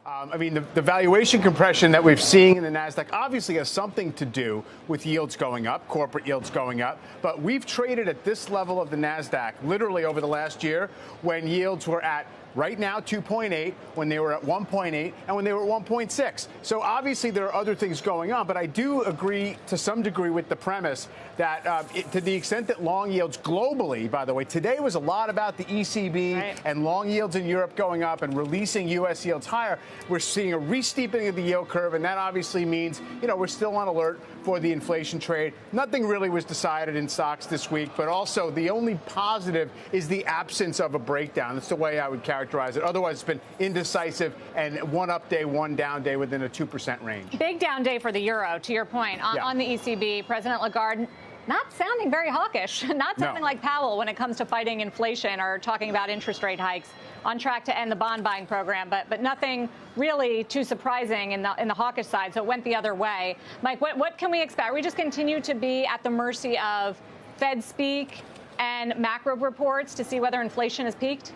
I mean, the valuation compression that we've seen in the NASDAQ obviously has something to do with yields going up, corporate yields going up. But we've traded at this level of the NASDAQ literally over the last year when yields were at right now 2.8, when they were at 1.8, and when they were at 1.6. So obviously there are other things going on, but I do agree to some degree with the premise that to the extent that long yields globally, by the way, today was a lot about the ECB and long yields in Europe going up and releasing U.S. yields higher. We're seeing a re-steepening of the yield curve, and that obviously means, we're still on alert for the inflation trade. Nothing really was decided in stocks this week, but also the only positive is the absence of a breakdown. That's the way I would characterize it. Otherwise, it's been indecisive and one up day, one down day within a 2% range. Big down day for the euro, to your point. On the ECB, President Lagarde not sounding very hawkish, not sounding like Powell when it comes to fighting inflation or talking about interest rate hikes. On track to end the bond buying program, but nothing really too surprising in the hawkish side. So it went the other way. Mike, what can we expect? We just continue to be at the mercy of Fed speak and macro reports to see whether inflation has peaked?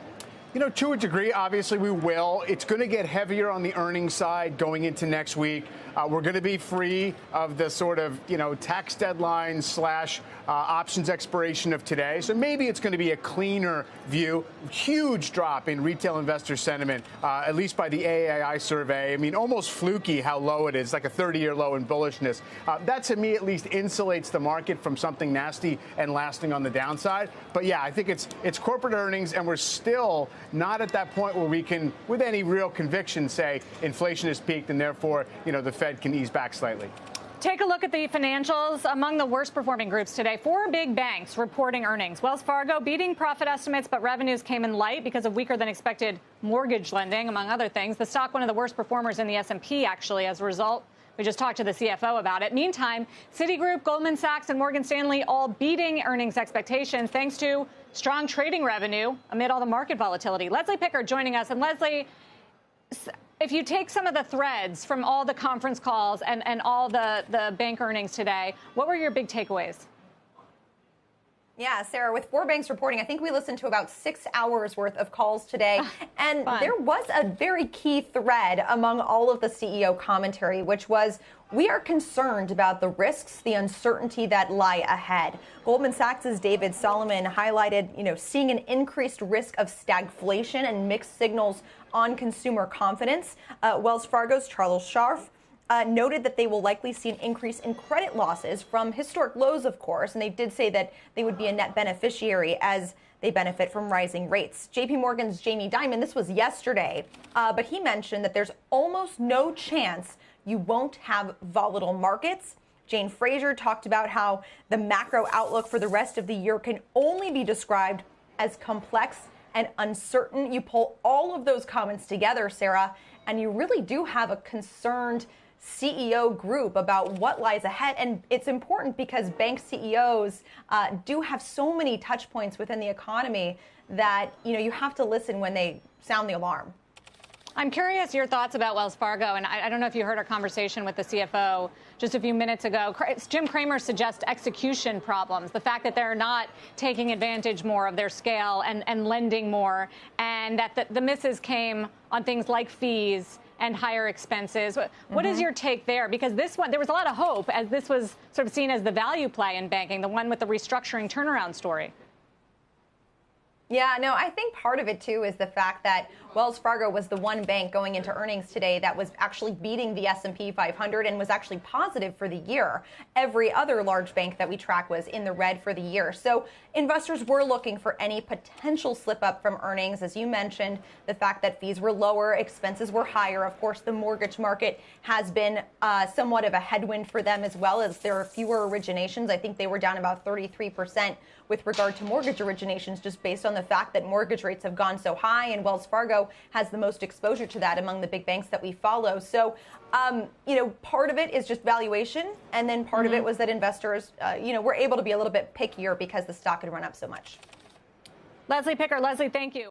To a degree, obviously we will. It's going to get heavier on the earnings side going into next week. We're going to be free of the sort of, tax deadlines / options expiration of today. So maybe it's going to be a cleaner view. Huge drop in retail investor sentiment, at least by the AAI survey. I mean, almost fluky how low it is, like a 30-year low in bullishness. That, to me, at least insulates the market from something nasty and lasting on the downside. But, yeah, I think it's corporate earnings, and we're still not at that point where we can, with any real conviction, say inflation has peaked and therefore, the Fed can ease back slightly. Take a look at the financials. Among the worst performing groups today, 4 big banks reporting earnings. Wells Fargo beating profit estimates, but revenues came in light because of weaker than expected mortgage lending, among other things. The stock, one of the worst performers in the S&P, actually, as a result. We just talked to the CFO about it. Meantime, Citigroup, Goldman Sachs, and Morgan Stanley all beating earnings expectations thanks to strong trading revenue amid all the market volatility. Leslie Pickard joining us. And Leslie, if you take some of the threads from all the conference calls and all the bank earnings today, what were your big takeaways? Yeah, Sarah, with 4 banks reporting, I think we listened to about 6 hours worth of calls today. And there was a very key thread among all of the CEO commentary, which was, we are concerned about the risks, the uncertainty that lie ahead. Goldman Sachs' David Solomon highlighted, seeing an increased risk of stagflation and mixed signals on consumer confidence. Wells Fargo's Charles Scharf noted that they will likely see an increase in credit losses from historic lows, of course, and they did say that they would be a net beneficiary as they benefit from rising rates. JP Morgan's Jamie Dimon, this was yesterday, but he mentioned that there's almost no chance you won't have volatile markets. Jane Fraser talked about how the macro outlook for the rest of the year can only be described as complex and uncertain. You pull all of those comments together, Sarah, and you really do have a concerned CEO group about what lies ahead. And it's important because bank CEOs do have so many touch points within the economy that, you have to listen when they sound the alarm. I'm curious your thoughts about Wells Fargo, and I don't know if you heard our conversation with the CFO just a few minutes ago. Jim Cramer suggests execution problems, the fact that they're not taking advantage more of their scale and lending more, and that the misses came on things like fees and higher expenses. What is your take there? Because this one, there was a lot of hope as this was sort of seen as the value play in banking, the one with the restructuring turnaround story. Yeah, no, I think part of it, too, is the fact that Wells Fargo was the one bank going into earnings today that was actually beating the S&P 500 and was actually positive for the year. Every other large bank that we track was in the red for the year. So investors were looking for any potential slip up from earnings. As you mentioned, the fact that fees were lower, expenses were higher. Of course, the mortgage market has been somewhat of a headwind for them as well, as there are fewer originations. I think they were down about 33% with regard to mortgage originations, just based on the fact that mortgage rates have gone so high, and Wells Fargo has the most exposure to that among the big banks that we follow. So, part of it is just valuation, and then part of it was that investors, were able to be a little bit pickier because the stock had run up so much. Leslie Pickard, Leslie, thank you.